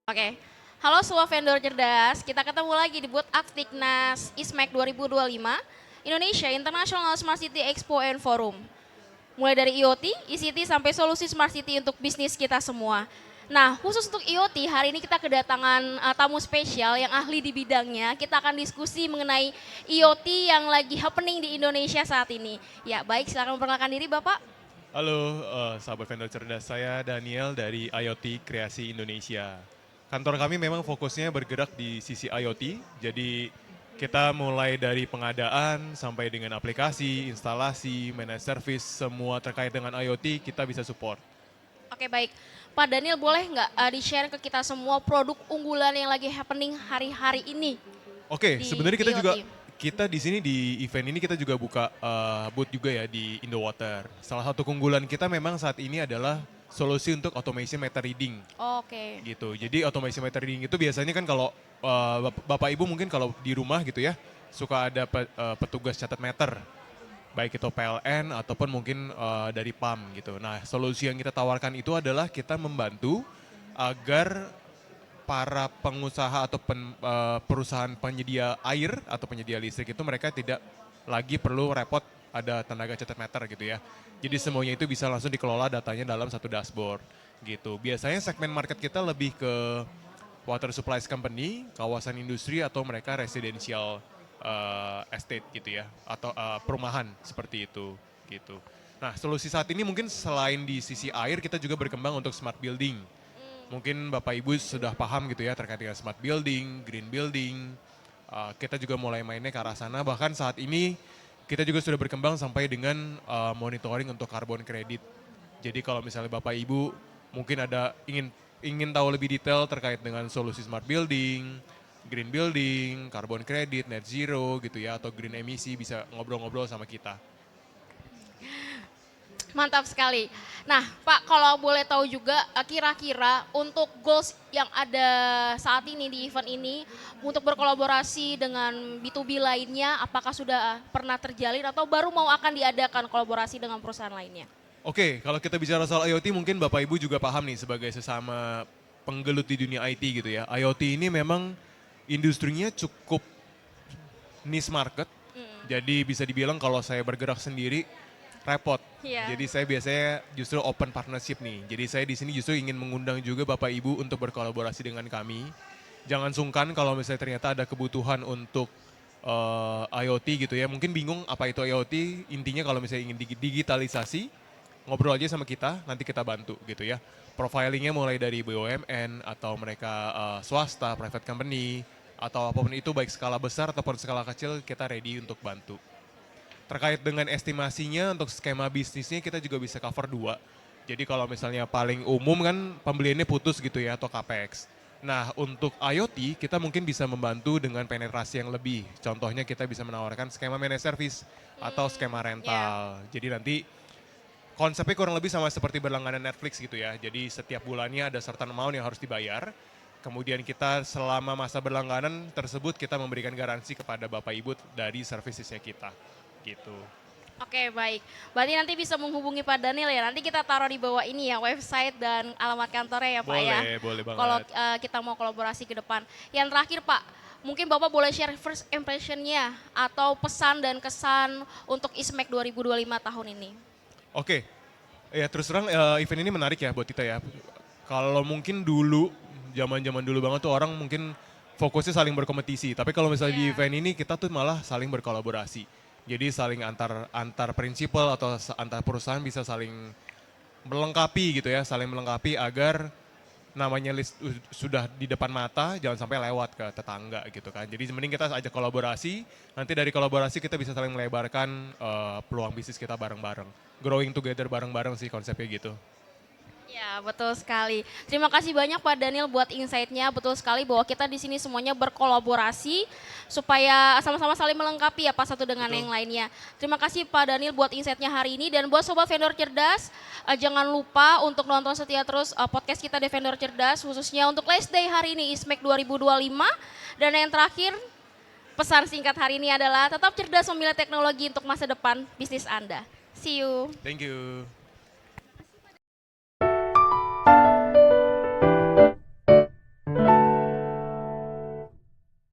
Oke. Halo semua vendor cerdas, kita ketemu lagi di booth Aktiknas ISMEK 2025, Indonesia International Smart City Expo and Forum. Mulai dari IoT, ICT sampai solusi Smart City untuk bisnis kita semua. Nah, khusus untuk IoT, hari ini kita kedatangan tamu spesial yang ahli di bidangnya. Kita akan diskusi mengenai IoT yang lagi happening di Indonesia saat ini. Ya, baik, silakan memperkenalkan diri Bapak. Halo, sahabat vendor cerdas. Saya Daniel dari IoT Kreasi Indonesia. Kantor kami memang fokusnya bergerak di sisi IoT, jadi kita mulai dari pengadaan sampai dengan aplikasi, instalasi, managed service, semua terkait dengan IoT kita bisa support. Oke, baik. Pak Daniel, boleh nggak di-share ke kita semua produk unggulan yang lagi happening hari-hari ini Oke, di sebenarnya kita IoT? juga kita di sini di event ini kita juga buka booth juga ya di Indowater. Salah satu keunggulan kita memang saat ini adalah solusi untuk automation meter reading. Oke. Gitu. Jadi automation meter reading itu biasanya kan kalau Bapak Ibu mungkin kalau di rumah gitu ya, suka ada petugas catat meter. Baik itu PLN ataupun mungkin dari PAM gitu. Nah, solusi yang kita tawarkan itu adalah kita membantu agar para pengusaha atau perusahaan penyedia air atau penyedia listrik itu mereka tidak lagi perlu repot ada tenaga catat meter gitu ya. Jadi semuanya itu bisa langsung dikelola datanya dalam satu dashboard gitu. Biasanya segmen market kita lebih ke water supplies company, kawasan industri atau mereka residential estate gitu ya atau perumahan seperti itu gitu. Nah, solusi saat ini mungkin selain di sisi air kita juga berkembang untuk smart building. Mungkin Bapak Ibu sudah paham gitu ya terkait dengan smart building, green building. Kita juga mulai mainnya ke arah sana. Bahkan saat ini kita juga sudah berkembang sampai dengan monitoring untuk carbon credit. Jadi kalau misalnya Bapak Ibu mungkin ada ingin tahu lebih detail terkait dengan solusi smart building, green building, carbon credit, net zero gitu ya, atau green emisi bisa ngobrol-ngobrol sama kita. Mantap sekali. Nah, Pak, kalau boleh tahu juga kira-kira untuk goals yang ada saat ini di event ini untuk berkolaborasi dengan B2B lainnya, apakah sudah pernah terjalin atau baru mau akan diadakan kolaborasi dengan perusahaan lainnya? Oke, kalau kita bicara soal IoT mungkin Bapak Ibu juga paham nih sebagai sesama penggelut di dunia IT gitu ya. IoT ini memang industrinya cukup niche market. Jadi bisa dibilang kalau saya bergerak sendiri repot. Iya. Jadi saya biasanya justru open partnership nih. Jadi saya di sini justru ingin mengundang juga Bapak Ibu untuk berkolaborasi dengan kami. Jangan sungkan kalau misalnya ternyata ada kebutuhan untuk IoT gitu ya. Mungkin bingung apa itu IoT. Intinya kalau misalnya ingin digitalisasi, ngobrol aja sama kita, nanti kita bantu gitu ya. Profilingnya mulai dari BUMN atau mereka swasta, private company, atau apapun itu baik skala besar ataupun skala kecil kita ready untuk bantu. Terkait dengan estimasinya untuk skema bisnisnya kita juga bisa cover dua. Jadi kalau misalnya paling umum kan pembeliannya putus gitu ya atau capex. Nah untuk IoT kita mungkin bisa membantu dengan penetrasi yang lebih. Contohnya kita bisa menawarkan skema managed service atau skema Ya. rental. Jadi nanti konsepnya kurang lebih sama seperti berlangganan Netflix gitu ya. Jadi setiap bulannya ada certain amount yang harus dibayar. Kemudian kita selama masa berlangganan tersebut kita memberikan garansi kepada Bapak Ibu dari servicesnya kita. Gitu. Oke, baik. Berarti nanti bisa menghubungi Pak Daniel ya. Nanti kita taruh di bawah ini ya, website dan alamat kantornya ya Pak ya. Boleh Kalau banget. kita mau kolaborasi ke depan. Yang terakhir Pak, mungkin Bapak boleh share first impression-nya atau pesan dan kesan untuk ISMEK 2025 tahun ini. Oke, ya terus terang event ini menarik ya buat kita ya. Kalau mungkin dulu, zaman-zaman dulu banget tuh orang mungkin fokusnya saling berkompetisi. Tapi kalau misalnya di Iya. event ini kita tuh malah saling berkolaborasi. Jadi saling antar prinsipal atau antar perusahaan bisa saling melengkapi gitu ya, saling melengkapi agar namanya list sudah di depan mata, jangan sampai lewat ke tetangga gitu kan. Jadi mending kita ajak kolaborasi, nanti dari kolaborasi kita bisa saling melebarkan peluang bisnis kita bareng-bareng. Growing together bareng-bareng sih konsepnya gitu. Ya, betul sekali. Terima kasih banyak Pak Daniel buat insight-nya. Betul sekali bahwa kita di sini semuanya berkolaborasi supaya sama-sama saling melengkapi ya Pak satu dengan Betul. yang lainnya. Terima kasih Pak Daniel buat insight-nya hari ini dan buat sobat vendor cerdas, jangan lupa untuk nonton setia terus podcast kita di vendor cerdas khususnya untuk last day hari ini ISMEK 2025 dan yang terakhir pesan singkat hari ini adalah tetap cerdas memilih teknologi untuk masa depan bisnis Anda. See you. Thank you.